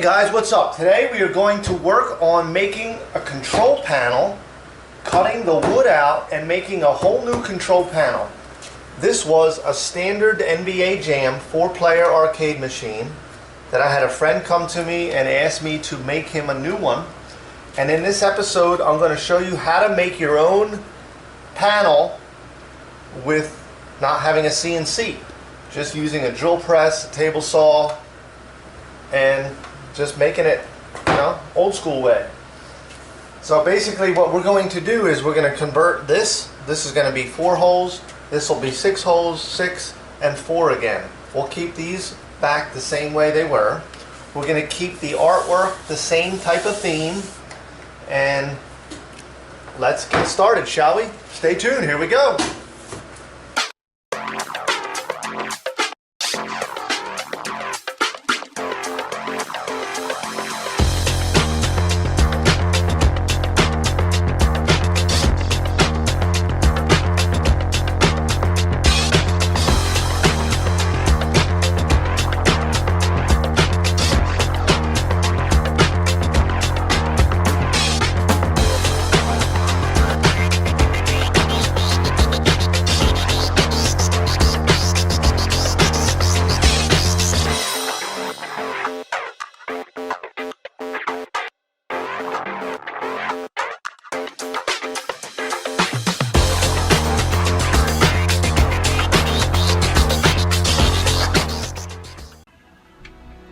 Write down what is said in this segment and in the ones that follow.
Hey guys, what's up? Today we are going to work on making a control panel, cutting the wood out and making a whole new control panel. This was a standard NBA Jam 4-player arcade machine that I had a friend come to me and ask me to make him a new one. And in this episode I'm going to show you how to make your own panel with not having a CNC. Just using a drill press, a table saw, and just making it, old school way. So basically what we're going to do is we're going to convert this. This is going to be 4 holes. This will be 6 holes, 6 and 4 again. We'll keep these back the same way they were. We're going to keep the artwork the same type of theme. And let's get started, shall we? Stay tuned, here we go.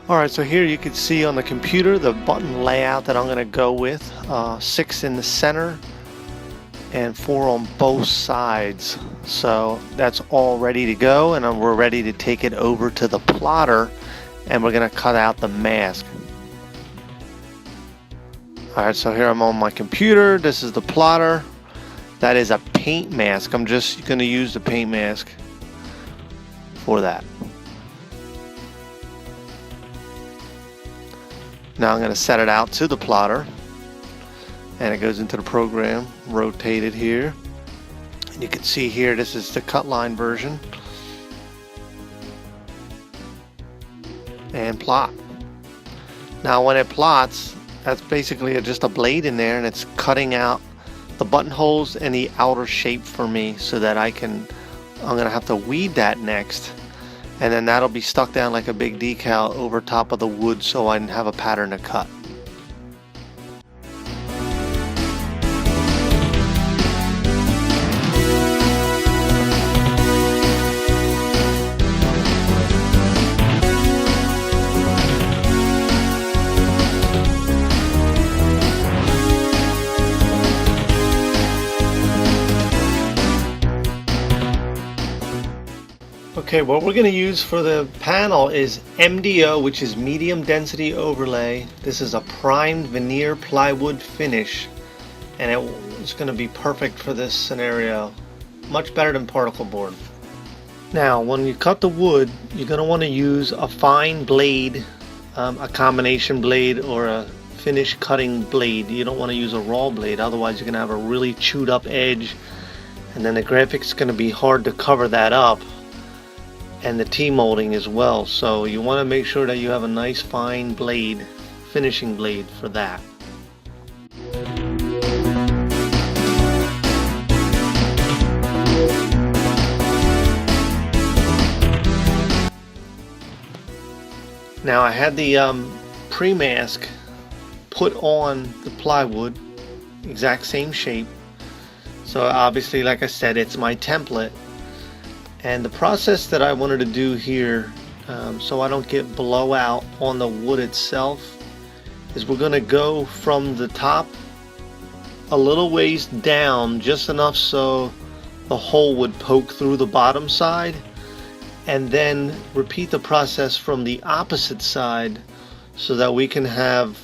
Alright, so here you can see on the computer the button layout that I'm going to go with. 6 in the center and 4 on both sides. So that's all ready to go, and we're ready to take it over to the plotter and we're going to cut out the mask. Alright, so here I'm on my computer. This is the plotter. That is a paint mask. I'm just going to use the paint mask for that. Now I'm going to set it out to the plotter, and it goes into the program, rotate it here, and you can see here this is the cut line version, and plot. Now when it plots, that's basically just a blade in there, and it's cutting out the buttonholes and the outer shape for me so that I'm going to have to weed that next. And then that'll be stuck down like a big decal over top of the wood so I can have a pattern to cut. Okay, what we're going to use for the panel is MDO, which is medium density overlay. This is a primed veneer plywood finish, and it's going to be perfect for this scenario. Much better than particle board. Now, when you cut the wood, you're going to want to use a fine blade, a combination blade or a finish cutting blade. You don't want to use a raw blade, otherwise you're going to have a really chewed up edge, and then the graphics going to be hard to cover that up. And the T-molding as well, so you want to make sure that you have a nice fine blade, finishing blade for that. Now I had the pre-mask put on the plywood, exact same shape, so obviously, like I said, it's my template. And the process that I wanted to do here, so I don't get blowout on the wood itself, is we're going to go from the top a little ways down, just enough so the hole would poke through the bottom side, and then repeat the process from the opposite side so that we can have,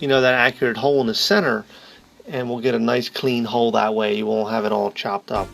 that accurate hole in the center, and we'll get a nice clean hole that way. You won't have it all chopped up.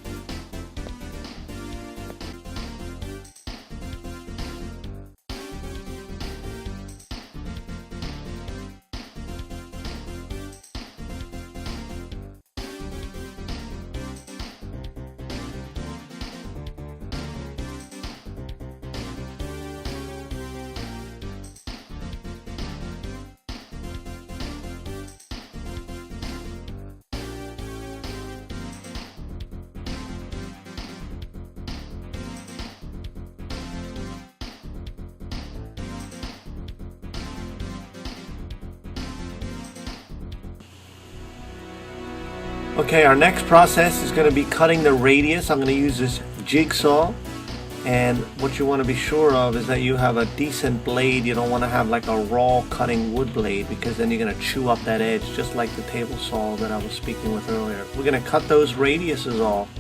Okay, our next process is going to be cutting the radius. I'm going to use this jigsaw, and what you want to be sure of is that you have a decent blade. You don't want to have like a raw cutting wood blade, because then you're going to chew up that edge, just like the table saw that I was speaking with earlier. We're going to cut those radiuses off,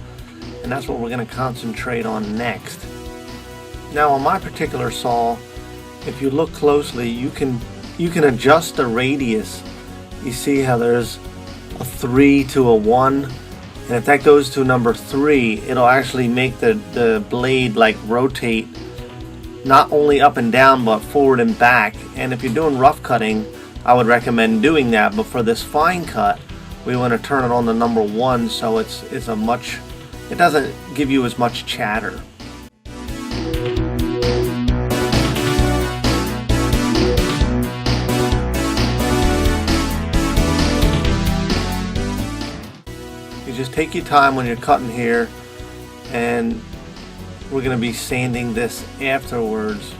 and that's what we're going to concentrate on next. Now on my particular saw, if you look closely, you can adjust the radius. You see how there's a 3 to a 1, and if that goes to number 3, it'll actually make the blade like rotate not only up and down but forward and back. And if you're doing rough cutting, I would recommend doing that, but for this fine cut we want to turn it on to number 1, so it doesn't give you as much chatter. Just take your time when you're cutting here, and we're going to be sanding this afterwards.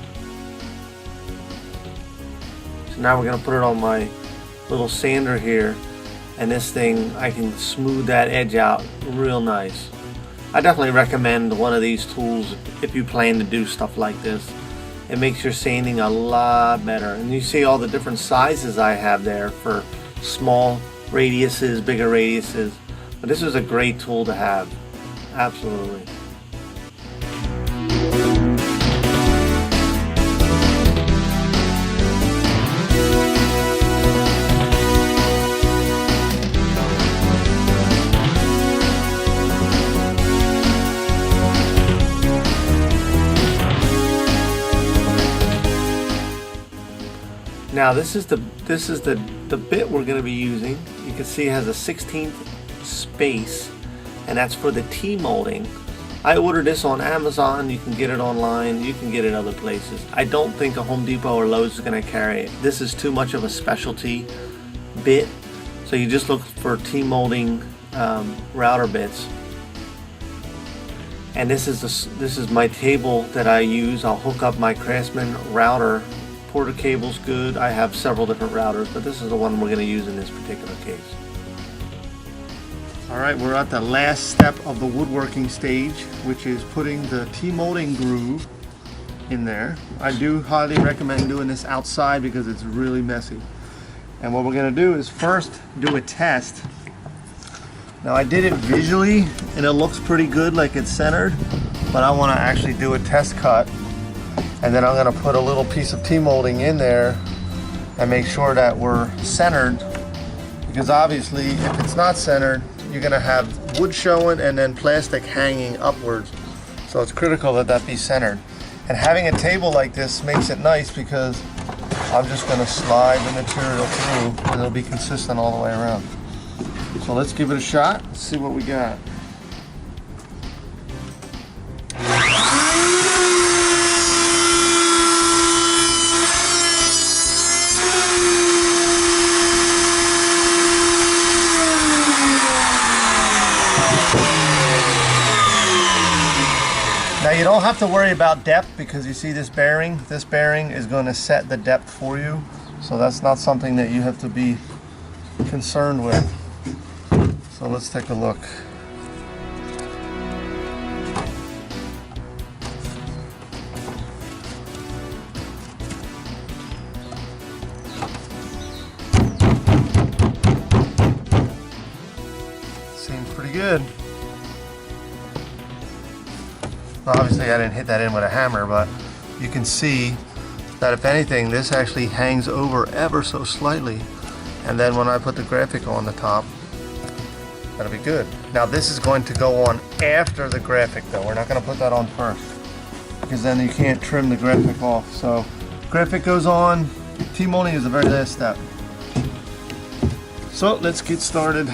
So now we're going to put it on my little sander here, and this thing, I can smooth that edge out real nice. I definitely recommend one of these tools if you plan to do stuff like this. It makes your sanding a lot better, and you see all the different sizes I have there for small radiuses, bigger radiuses. But this is a great tool to have, absolutely. Now this is the bit we're going to be using. You can see it has a 16th space, and that's for the T-molding. I ordered this on Amazon. You can get it online, you can get it other places. I don't think a Home Depot or Lowe's is going to carry it. This is too much of a specialty bit, so you just look for T-molding router bits. And this is my table that I use. I'll hook up my Craftsman router. Porter cable's good. I have several different routers, but this is the one we're going to use in this particular case. Alright, we're at the last step of the woodworking stage, which is putting the T-molding groove in there. I do highly recommend doing this outside because it's really messy. And what we're going to do is first do a test. Now I did it visually and it looks pretty good, like it's centered, but I want to actually do a test cut, and then I'm going to put a little piece of T-molding in there and make sure that we're centered, because obviously if it's not centered, you're going to have wood showing and then plastic hanging upwards. So it's critical that that be centered. And having a table like this makes it nice because I'm just going to slide the material through and it'll be consistent all the way around. So let's give it a shot. Let's see what we got. Now you don't have to worry about depth because you see this bearing is going to set the depth for you. So that's not something that you have to be concerned with. So let's take a look. Seems pretty good. Obviously I didn't hit that in with a hammer, but you can see that if anything, this actually hangs over ever so slightly. And then when I put the graphic on the top, that'll be good. Now this is going to go on after the graphic though. We're not going to put that on first, because then you can't trim the graphic off. So graphic goes on, T-molding is the very last step. So let's get started.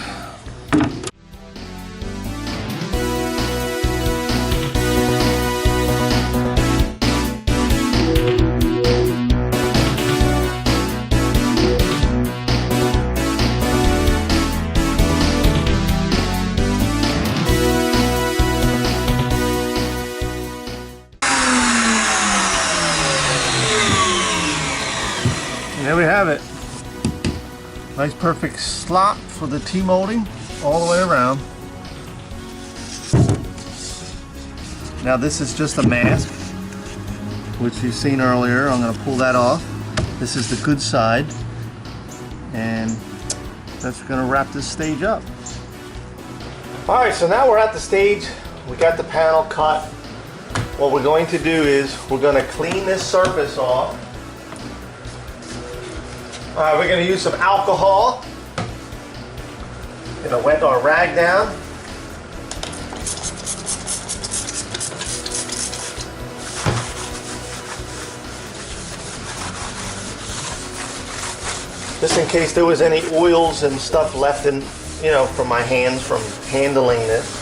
And there we have it. Nice perfect slot for the T-molding. all the way around. Now this is just a mask, which you've seen earlier. I'm going to pull that off. This is the good side, and that's going to wrap this stage up. All right, so now we're at the stage. We got the panel cut. What we're going to do is we're going to clean this surface off. All right, we're going to use some alcohol. Gonna wet our rag down. Just in case there was any oils and stuff left in, from my hands from handling this.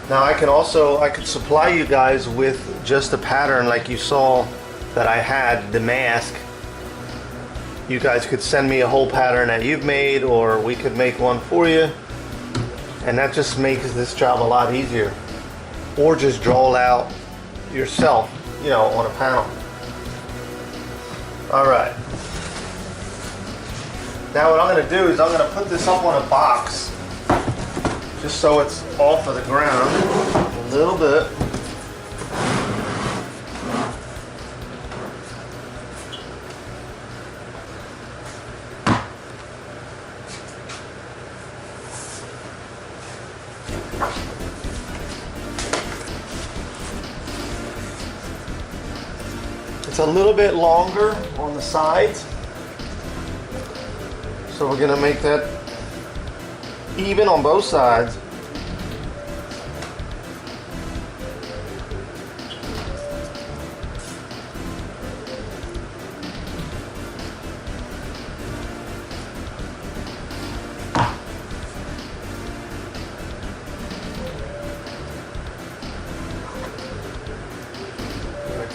Now I could supply you guys with just a pattern like you saw that I had, the mask. You guys could send me a whole pattern that you've made, or we could make one for you. And that just makes this job a lot easier. Or just draw it out yourself, on a panel. All right. Now what I'm gonna do is I'm gonna put this up on a box, just so it's off of the ground a little bit. It's a little bit longer on the sides, so we're gonna make that even on both sides.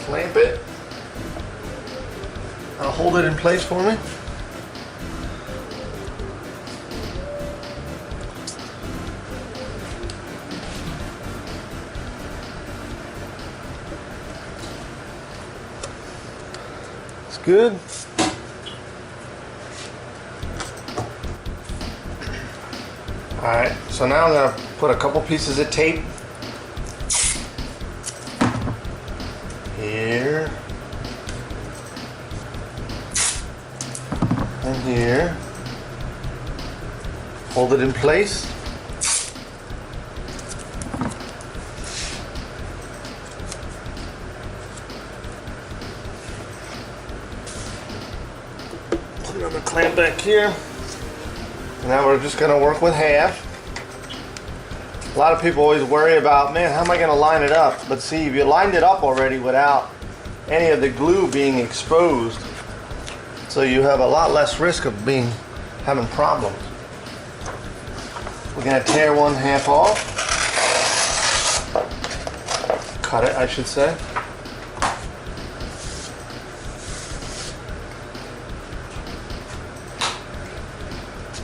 Clamp it. I'll hold it in place for me. It's good. All right, so now I'm going to put a couple pieces of tape here and here. Hold it in place. Put it on the clamp back here. Now we're just going to work with half. A lot of people always worry about, man, how am I going to line it up? But see, if you lined it up already without any of the glue being exposed, so you have a lot less risk of having problems. We're going to tear one half off. Cut it, I should say.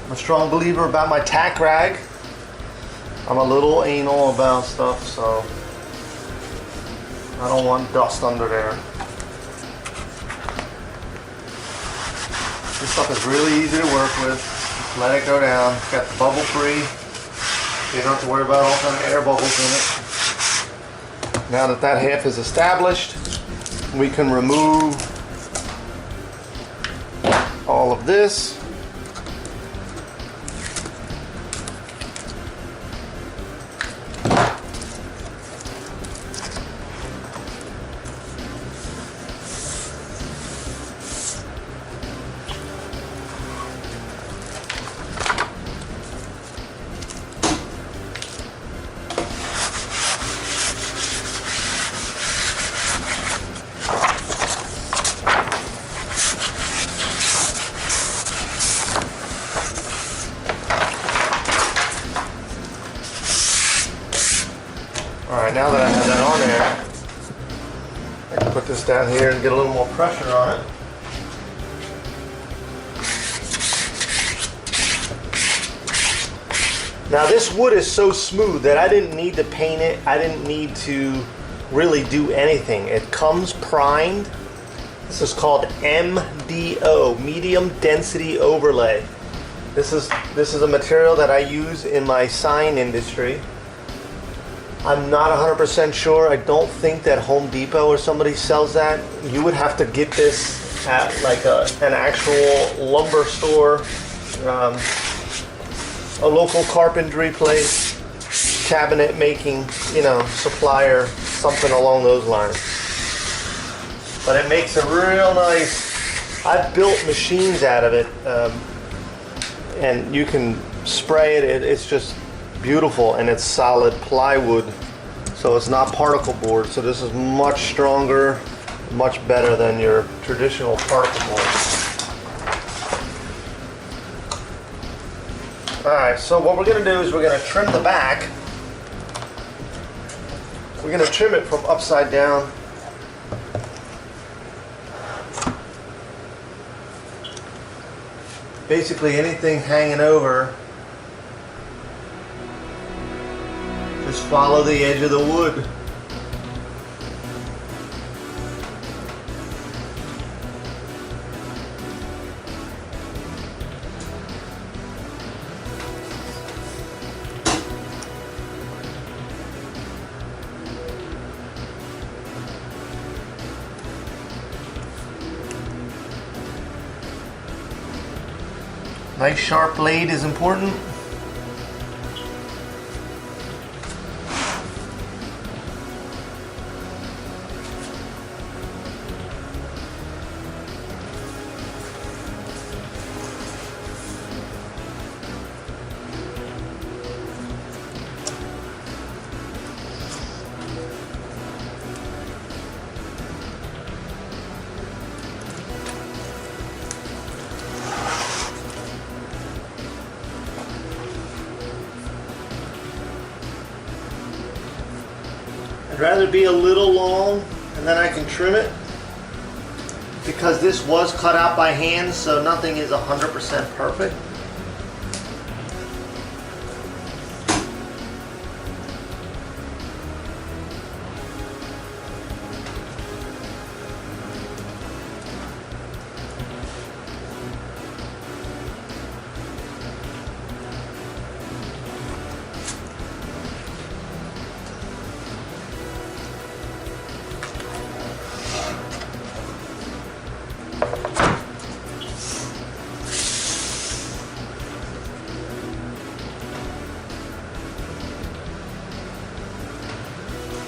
I'm a strong believer about my tack rag. I'm a little anal about stuff, so I don't want dust under there. This stuff is really easy to work with. Just let it go down. It's got the bubble free. You don't have to worry about all kind of air bubbles in it. Now that that half is established, we can remove all of this. Alright, now that I have that on there, I can put this down here and get a little more pressure on it. Now this wood is so smooth that I didn't need to paint it. I didn't need to really do anything. It comes primed. This is called MDO, medium density overlay. This is a material that I use in my sign industry. I'm not 100% sure. I don't think that Home Depot or somebody sells that. You would have to get this at like an actual lumber store, a local carpentry place, cabinet making, supplier, something along those lines. But it makes a real nice, I've built machines out of it, and you can spray it. It's just beautiful, and it's solid plywood, so it's not particle board. So this is much stronger, much better than your traditional particle board. Alright, so what we're going to do is we're going to trim the back. We're going to trim it from upside down. Basically anything hanging over, just follow the edge of the wood. Nice sharp blade is important. I'd rather be a little long and then I can trim it, because this was cut out by hand, so nothing is 100% perfect.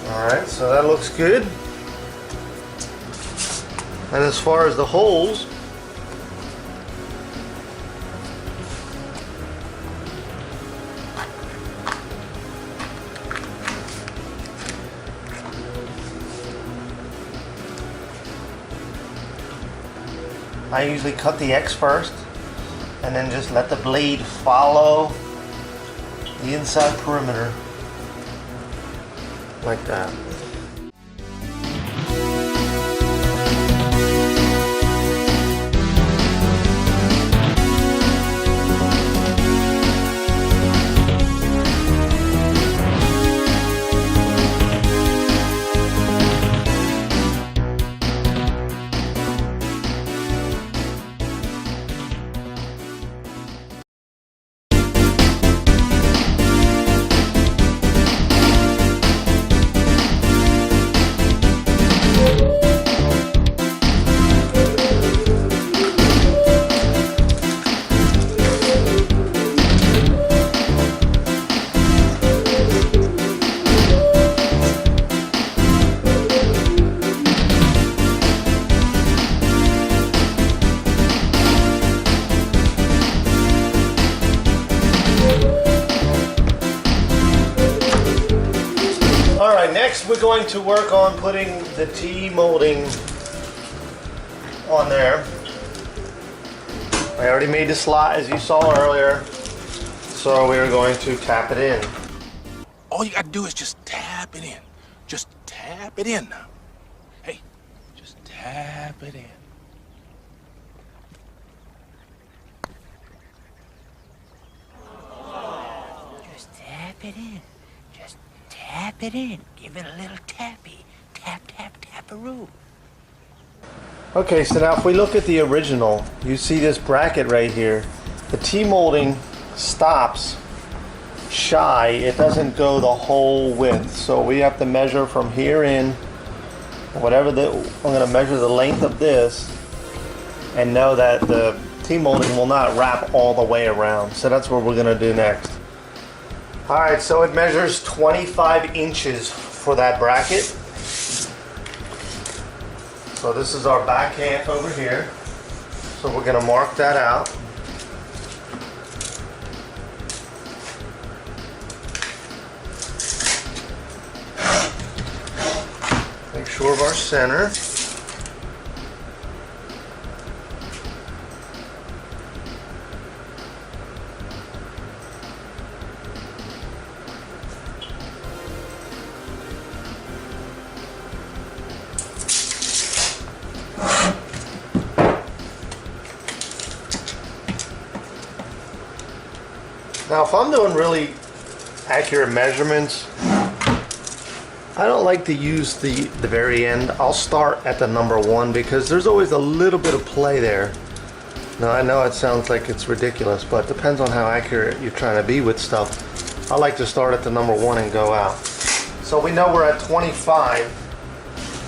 Alright, so that looks good. And as far as the holes, I usually cut the X first and then just let the blade follow the inside perimeter. Like that. Next, we're going to work on putting the T molding on there. I already made the slot as you saw earlier, so we're going to tap it in. All you got to do is just tap it in. Just tap it in now. Hey, just tap it in. Just tap it in. Just tap it in. Give it a little tappy. tap, tap, tap-a-roo. Okay, so now if we look at the original, you see this bracket right here. The T-molding stops shy. It doesn't go the whole width. So we have to measure from here in, I'm going to measure the length of this and know that the T-molding will not wrap all the way around. So that's what we're going to do next. Alright, so it measures 25 inches for that bracket. So this is our back half over here. So we're going to mark that out. Make sure of our center. Now, if I'm doing really accurate measurements, I don't like to use the very end. I'll start at the number 1 because there's always a little bit of play there. Now, I know it sounds like it's ridiculous, but it depends on how accurate you're trying to be with stuff. I like to start at the number 1 and go out. So we know we're at 25,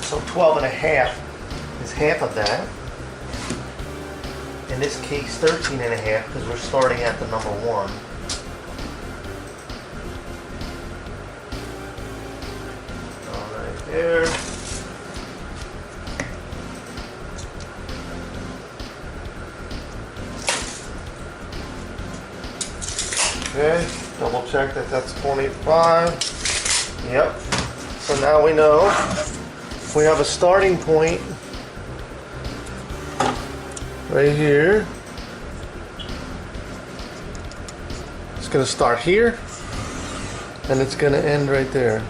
so 12 and a half is half of that. In this case, 13 and a half because we're starting at the number 1. There. Okay, double check that that's 25. Yep. So now we know we have a starting point right here. It's going to start here and it's going to end right there.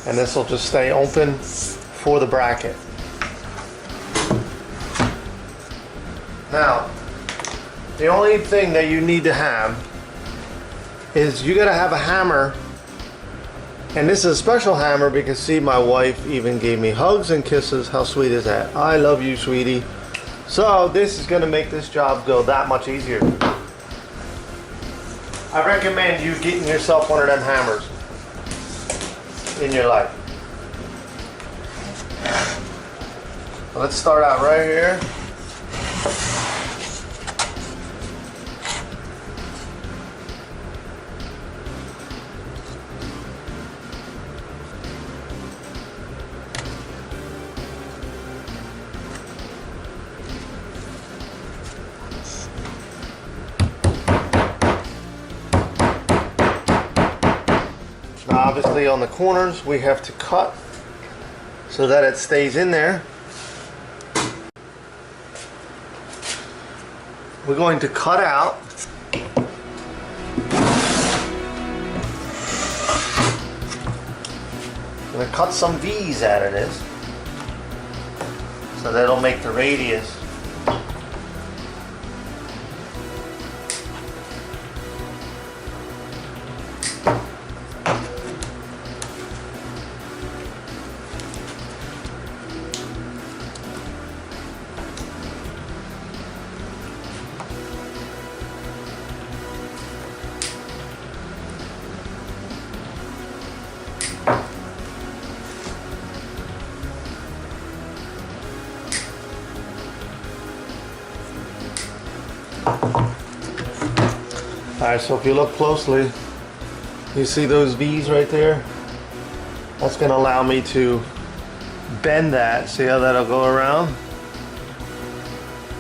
And this will just stay open for the bracket. Now, the only thing that you need to have is you gotta have a hammer. And this is a special hammer because see, my wife even gave me hugs and kisses. How sweet is that? I love you, sweetie. So this is gonna make this job go that much easier. I recommend you getting yourself one of them hammers in your life. Let's start out right here. Obviously on the corners we have to cut so that it stays in there. We're going to cut out I'm going to cut some V's out of this so that'll make the radius. Alright, so if you look closely, you see those V's right there? That's going to allow me to bend that. See how that'll go around?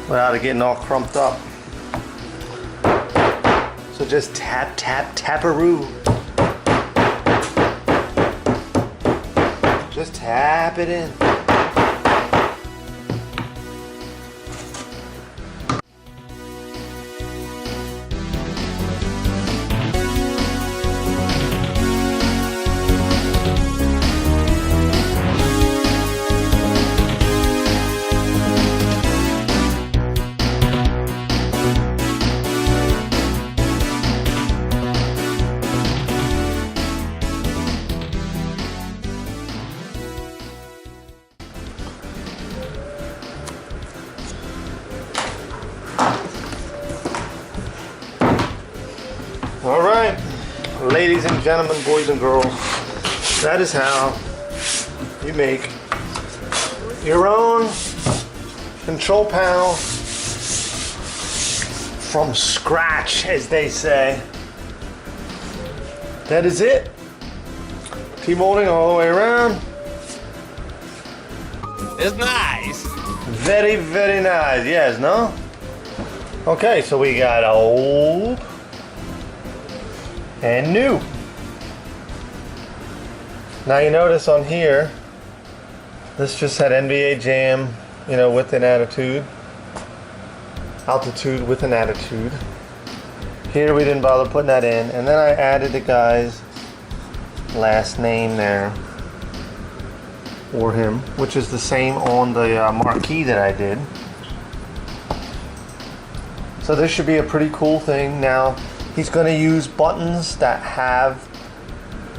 Without it getting all crumped up. So just tap, tap, tap-a-roo. Just tap it in. and gentlemen, boys and girls, that is how you make your own control panel from scratch, as they say. That is it. T-molding all the way around. It's nice. Very, very nice. Yes, no? Okay, so we got old and new. Now you notice on here, this just had NBA Jam, you know, with an attitude. Altitude with an attitude. Here we didn't bother putting that in. And then I added the guy's last name there. Or him, which is the same on the marquee that I did. So this should be a pretty cool thing. Now, he's going to use buttons that have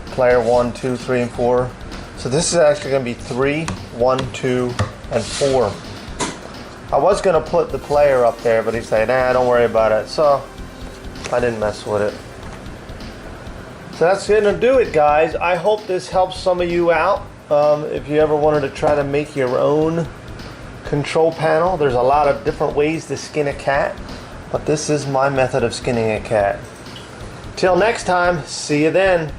player 1, 2, 3, and 4. So this is actually going to be 3, 1, 2, and 4. I was going to put the player up there, but he said, nah, don't worry about it. So I didn't mess with it. So that's going to do it, guys. I hope this helps some of you out. If you ever wanted to try to make your own control panel, there's a lot of different ways to skin a cat, but this is my method of skinning a cat. Till next time, see you then.